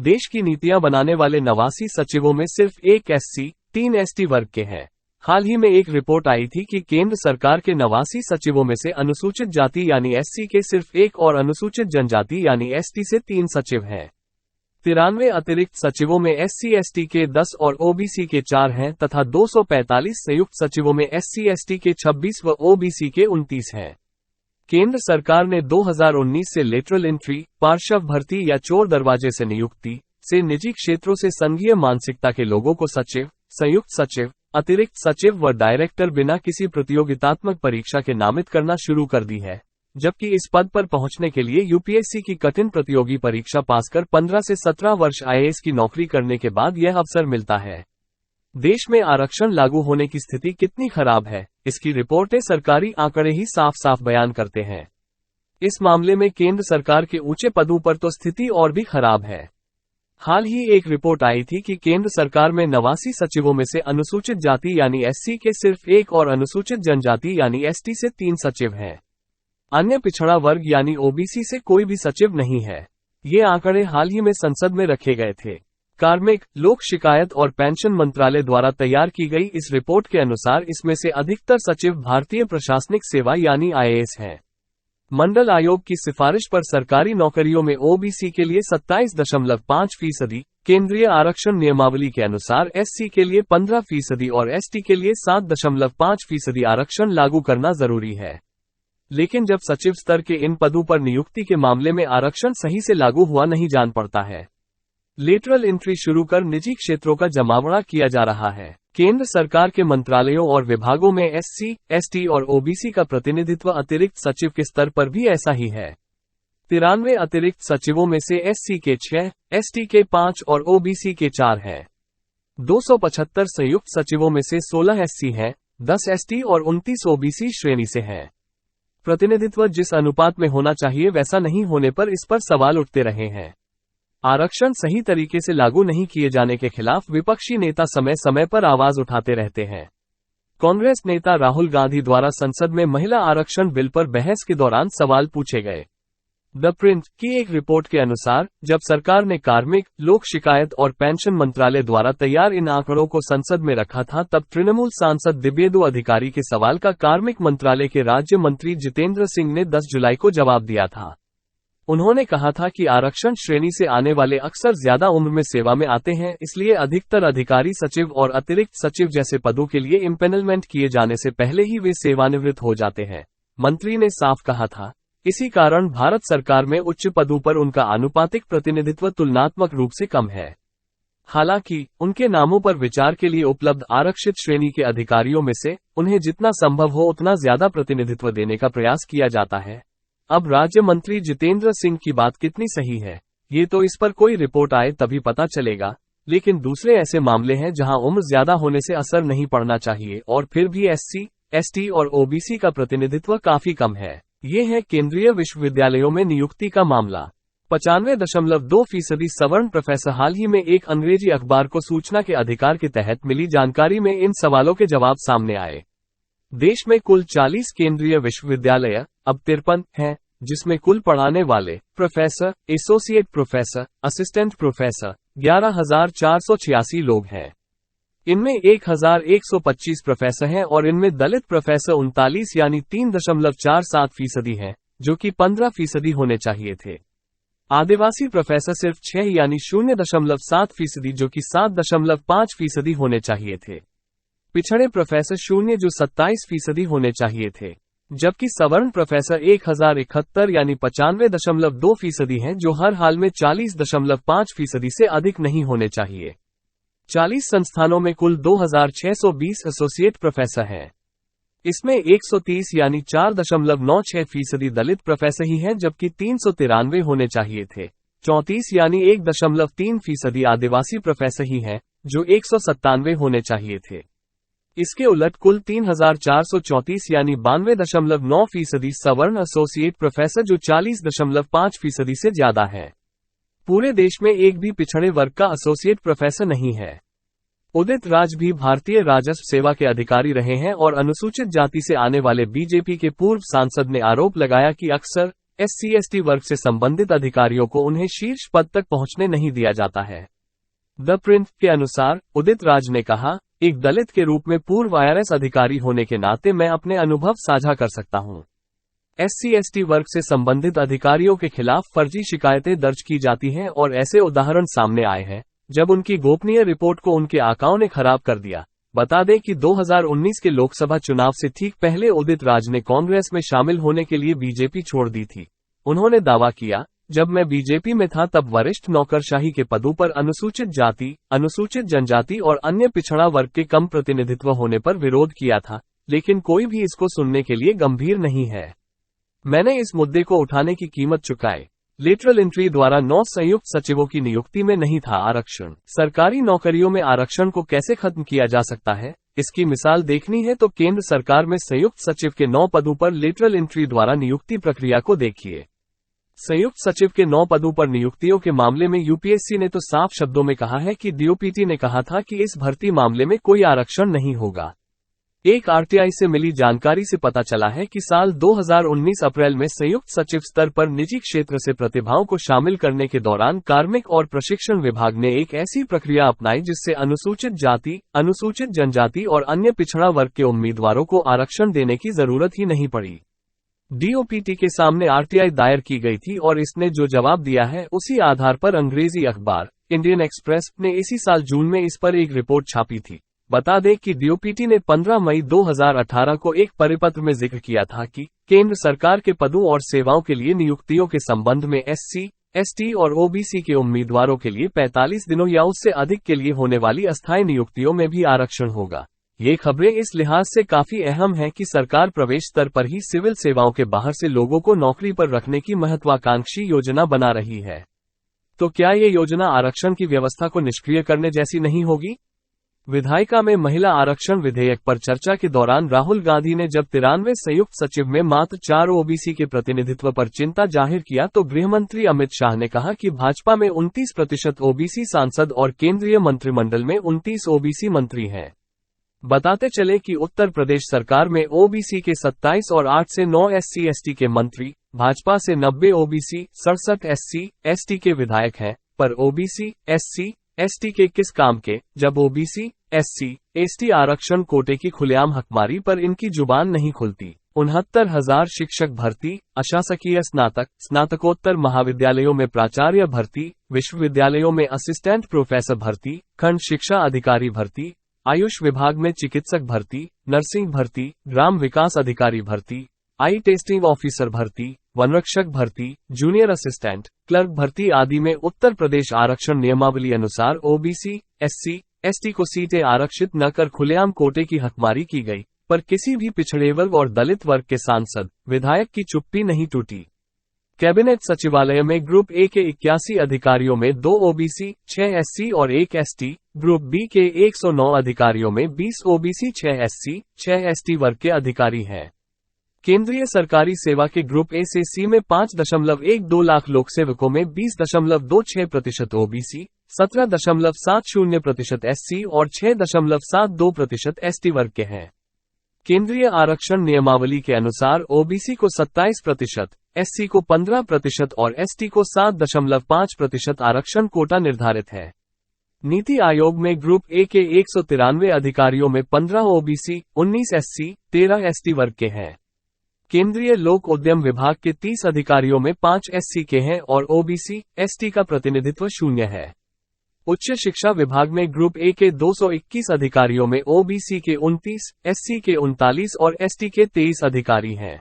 देश की नीतियां बनाने वाले 89 सचिवों में सिर्फ 1 SC, 3 ST वर्ग के हैं। हाल ही में एक रिपोर्ट आई थी कि केंद्र सरकार के 89 सचिवों में से अनुसूचित जाति यानी SC के सिर्फ 1 और अनुसूचित जनजाति यानी ST से 3 सचिव हैं। 93 अतिरिक्त सचिवों में SC ST के 10 और OBC के 4 हैं तथा 245 संयुक्त सचिवों में SC ST के 26 व OBC के 29 हैं। केंद्र सरकार ने 2019 से लेटरल एंट्री, पार्श्व भर्ती या चोर दरवाजे से नियुक्ति से निजी क्षेत्रों से संघीय मानसिकता के लोगों को सचिव, संयुक्त सचिव, अतिरिक्त सचिव व डायरेक्टर बिना किसी प्रतियोगितात्मक परीक्षा के नामित करना शुरू कर दी है, जबकि इस पद पर पहुंचने के लिए यूपीएससी की कठिन प्रतियोगी परीक्षा पास कर 15 से 17 वर्ष IAS की नौकरी करने के बाद यह अवसर मिलता है। देश में आरक्षण लागू होने की स्थिति कितनी खराब है, इसकी रिपोर्टें सरकारी आंकड़े ही साफ साफ बयान करते हैं। इस मामले में केंद्र सरकार के ऊंचे पदों पर तो स्थिति और भी खराब है। हाल ही एक रिपोर्ट आई थी कि केंद्र सरकार में 89 सचिवों में से अनुसूचित जाति यानी SC के सिर्फ 1 और अनुसूचित जनजाति यानी ST से 3 सचिव हैं। अन्य पिछड़ा वर्ग यानी OBC से कोई भी सचिव नहीं है। ये आंकड़े हाल ही में संसद में रखे गए थे। कार्मिक, लोक शिकायत और पेंशन मंत्रालय द्वारा तैयार की गई इस रिपोर्ट के अनुसार इसमें से अधिकतर सचिव भारतीय प्रशासनिक सेवा यानी IAS हैं। मंडल आयोग की सिफारिश पर सरकारी नौकरियों में OBC के लिए 27.5%, केंद्रीय आरक्षण नियमावली के अनुसार SC के लिए 15% और ST के लिए 7.5% आरक्षण लागू करना जरूरी है। लेकिन जब सचिव स्तर के इन पदों पर नियुक्ति के मामले में आरक्षण सही से लागू हुआ नहीं जान पड़ता है। लेटरल एंट्री शुरू कर निजी क्षेत्रों का जमावड़ा किया जा रहा है। केंद्र सरकार के मंत्रालयों और विभागों में SC, ST और OBC का प्रतिनिधित्व अतिरिक्त सचिव के स्तर पर भी ऐसा ही है। 93 अतिरिक्त सचिवों में से SC के 6, ST के 5 और OBC के 4 हैं। 275 संयुक्त सचिवों में से 16 SC हैं, 10 ST और 29 OBC श्रेणी से हैं। प्रतिनिधित्व जिस अनुपात में होना चाहिए वैसा नहीं होने पर इस पर सवाल उठते रहे हैं। आरक्षण सही तरीके से लागू नहीं किए जाने के खिलाफ विपक्षी नेता समय समय पर आवाज उठाते रहते हैं। कांग्रेस नेता राहुल गांधी द्वारा संसद में महिला आरक्षण बिल पर बहस के दौरान सवाल पूछे गए। द प्रिंट की एक रिपोर्ट के अनुसार जब सरकार ने कार्मिक, लोक शिकायत और पेंशन मंत्रालय द्वारा तैयार इन आंकड़ों को संसद में रखा था तब तृणमूल सांसद दिव्येदु अधिकारी के सवाल का कार्मिक मंत्रालय के राज्य मंत्री जितेंद्र सिंह ने 10 जुलाई को जवाब दिया था। उन्होंने कहा था कि आरक्षण श्रेणी से आने वाले अक्सर ज्यादा उम्र में सेवा में आते हैं, इसलिए अधिकतर अधिकारी सचिव और अतिरिक्त सचिव जैसे पदों के लिए इम्पेनलमेंट किए जाने से पहले ही वे सेवानिवृत्त हो जाते हैं। मंत्री ने साफ कहा था। इसी कारण भारत सरकार में उच्च पदों पर उनका आनुपातिक प्रतिनिधित्व तुलनात्मक रूप से कम है। हालांकि उनके नामों पर विचार के लिए उपलब्ध आरक्षित श्रेणी के अधिकारियों में से उन्हें जितना संभव हो उतना ज्यादा प्रतिनिधित्व देने का प्रयास किया जाता है। अब राज्य मंत्री जितेंद्र सिंह की बात कितनी सही है, ये तो इस पर कोई रिपोर्ट आए तभी पता चलेगा, लेकिन दूसरे ऐसे मामले हैं जहां उम्र ज्यादा होने से असर नहीं पड़ना चाहिए और फिर भी SC, ST और OBC का प्रतिनिधित्व काफी कम है। ये है केंद्रीय विश्वविद्यालयों में नियुक्ति का मामला। 95.2% सवर्ण प्रोफेसर। हाल ही में एक अंग्रेजी अखबार को सूचना के अधिकार के तहत मिली जानकारी में इन सवालों के जवाब सामने आए। देश में कुल 40 केंद्रीय विश्वविद्यालय अब 53 हैं, जिसमें कुल पढ़ाने वाले professor, associate professor, assistant professor 11,486 लोग हैं। इनमें 1,125 प्रोफेसर हैं और इनमें दलित प्रोफेसर 39 यानी 3.47% हैं, जो कि 15% होने चाहिए थे। आदिवासी प्रोफेसर सिर्फ 6 यानी 0.7%, जो कि 7.5% होने चाहिए थे। पिछड़े प्रोफेसर 0 जो 27% होने चाहिए थे, जबकि सवर्ण प्रोफेसर 1071 यानी 95.2% हैं, जो हर हाल में 40.5% से अधिक नहीं होने चाहिए। 40 संस्थानों में कुल 2,620 एसोसिएट प्रोफेसर हैं। इसमें 130 यानी 4.96% दलित प्रोफेसर ही हैं, जबकि 393 होने चाहिए थे। 34 यानी 1.3% आदिवासी प्रोफेसर ही हैं, जो 197 होने चाहिए थे। इसके उलट कुल 3,434 यानी 92.9% सवर्ण एसोसिएट प्रोफेसर, जो 40.5% से ज्यादा है। पूरे देश में एक भी पिछड़े वर्ग का एसोसिएट प्रोफेसर नहीं है। उदित राज भी भारतीय राजस्व सेवा के अधिकारी रहे हैं और अनुसूचित जाति से आने वाले बीजेपी के पूर्व सांसद ने आरोप लगाया कि अक्सर SC/ST वर्ग से संबंधित अधिकारियों को उन्हें शीर्ष पद तक पहुंचने नहीं दिया जाता है। द प्रिंट के अनुसार उदित राज ने कहा, एक दलित के रूप में पूर्व IRS अधिकारी होने के नाते मैं अपने अनुभव साझा कर सकता हूं। SC/ST वर्ग से संबंधित अधिकारियों के खिलाफ फर्जी शिकायतें दर्ज की जाती हैं और ऐसे उदाहरण सामने आए हैं जब उनकी गोपनीय रिपोर्ट को उनके आकाओं ने खराब कर दिया। बता दें कि 2019 के लोकसभा चुनाव से ठीक पहले उदित राज ने कांग्रेस में शामिल होने के लिए बीजेपी छोड़ दी थी। उन्होंने दावा किया, जब मैं बीजेपी में था तब वरिष्ठ नौकरशाही के पदों पर अनुसूचित जाति, अनुसूचित जनजाति और अन्य पिछड़ा वर्ग के कम प्रतिनिधित्व होने पर विरोध किया था, लेकिन कोई भी इसको सुनने के लिए गंभीर नहीं है। मैंने इस मुद्दे को उठाने की कीमत चुकाई। लेटरल एंट्री द्वारा 9 संयुक्त सचिवों की नियुक्ति में नहीं था आरक्षण। सरकारी नौकरियों में आरक्षण को कैसे खत्म किया जा सकता है, इसकी मिसाल देखनी है तो केंद्र सरकार में संयुक्त सचिव के 9 पदों पर लेटरल एंट्री द्वारा नियुक्ति प्रक्रिया को देखिए। संयुक्त सचिव के 9 पदों पर नियुक्तियों के मामले में यूपीएससी ने तो साफ शब्दों में कहा है कि डीओपीटी ने कहा था कि इस भर्ती मामले में कोई आरक्षण नहीं होगा। एक आरटीआई से मिली जानकारी से पता चला है कि साल 2019 अप्रैल में संयुक्त सचिव स्तर पर निजी क्षेत्र से प्रतिभाओं को शामिल करने के दौरान कार्मिक और प्रशिक्षण विभाग ने एक ऐसी प्रक्रिया अपनाई जिससे अनुसूचित जाति, अनुसूचित जनजाति और अन्य पिछड़ा वर्ग के उम्मीदवारों को आरक्षण देने की जरूरत ही नहीं पड़ी। डीओपीटी के सामने आरटीआई दायर की गई थी और इसने जो जवाब दिया है उसी आधार पर अंग्रेजी अखबार इंडियन एक्सप्रेस ने इसी साल जून में इस पर एक रिपोर्ट छापी थी। बता दें कि डीओपीटी ने 15 मई 2018 को एक परिपत्र में जिक्र किया था कि केंद्र सरकार के पदों और सेवाओं के लिए नियुक्तियों के संबंध में SC, ST और OBC के उम्मीदवारों के लिए 45 दिनों या उससे अधिक के लिए होने वाली अस्थायी नियुक्तियों में भी आरक्षण होगा। ये खबरें इस लिहाज से काफी अहम हैं कि सरकार प्रवेश स्तर पर ही सिविल सेवाओं के बाहर से लोगों को नौकरी पर रखने की महत्वाकांक्षी योजना बना रही है। तो क्या ये योजना आरक्षण की व्यवस्था को निष्क्रिय करने जैसी नहीं होगी? विधायिका में महिला आरक्षण विधेयक पर चर्चा के दौरान राहुल गांधी ने जब 93 संयुक्त सचिव में मात्र 4 OBC के प्रतिनिधित्व पर चिंता जाहिर किया तो गृहमंत्री अमित शाह ने कहा कि भाजपा में 29% OBC सांसद और केंद्रीय मंत्रिमंडल में 29 OBC मंत्री हैं। बताते चले कि उत्तर प्रदेश सरकार में OBC के 27 और 8 से 9 SC/ST के मंत्री, भाजपा से 90 OBC, 67 SC/ST के विधायक हैं, पर OBC, SC/ST के किस काम के, जब OBC, SC/ST आरक्षण कोटे की खुलेआम हकमारी पर इनकी जुबान नहीं खुलती। 69,000 शिक्षक भर्ती, अशासकीय स्नातक, स्नातकोत्तर महाविद्यालयों में प्राचार्य भर्ती, विश्वविद्यालयों में असिस्टेंट प्रोफेसर भर्ती, खंड शिक्षा अधिकारी भर्ती, आयुष विभाग में चिकित्सक भर्ती, नर्सिंग भर्ती, ग्राम विकास अधिकारी भर्ती, आई टेस्टिंग ऑफिसर भर्ती, वनरक्षक भर्ती, जूनियर असिस्टेंट, क्लर्क भर्ती आदि में उत्तर प्रदेश आरक्षण नियमावली अनुसार OBC, SC/ST को सीटें आरक्षित न कर खुलेआम कोटे की हकमारी की गई, पर किसी भी पिछड़े वर्ग और दलित वर्ग के सांसद, विधायक की चुप्पी नहीं टूटी। कैबिनेट सचिवालय में ग्रुप ए के 81 अधिकारियों में 2 OBC, 6 SC और 1 ST, ग्रुप बी के 109 अधिकारियों में 20 OBC, 6 SC, 6 ST वर्ग के अधिकारी हैं। केंद्रीय सरकारी सेवा के ग्रुप ए से सी में 5.12 लाख लोक सेवकों में 20.26% OBC, 17.70% SC और 6.72% ST वर्ग के हैं। केंद्रीय आरक्षण नियमावली के अनुसार OBC को 27%, SC को 15% और ST को 7.5% आरक्षण कोटा निर्धारित है। नीति आयोग में ग्रुप ए के 193 अधिकारियों में 15 OBC, 19 SC, 13 ST वर्ग के हैं। केंद्रीय लोक उद्यम विभाग के 30 अधिकारियों में 5 SC के हैं और OBC, ST का प्रतिनिधित्व 0 है। उच्च शिक्षा विभाग में ग्रुप ए के 221 अधिकारियों में OBC के 29, SC के 39 और ST के 23 अधिकारी हैं।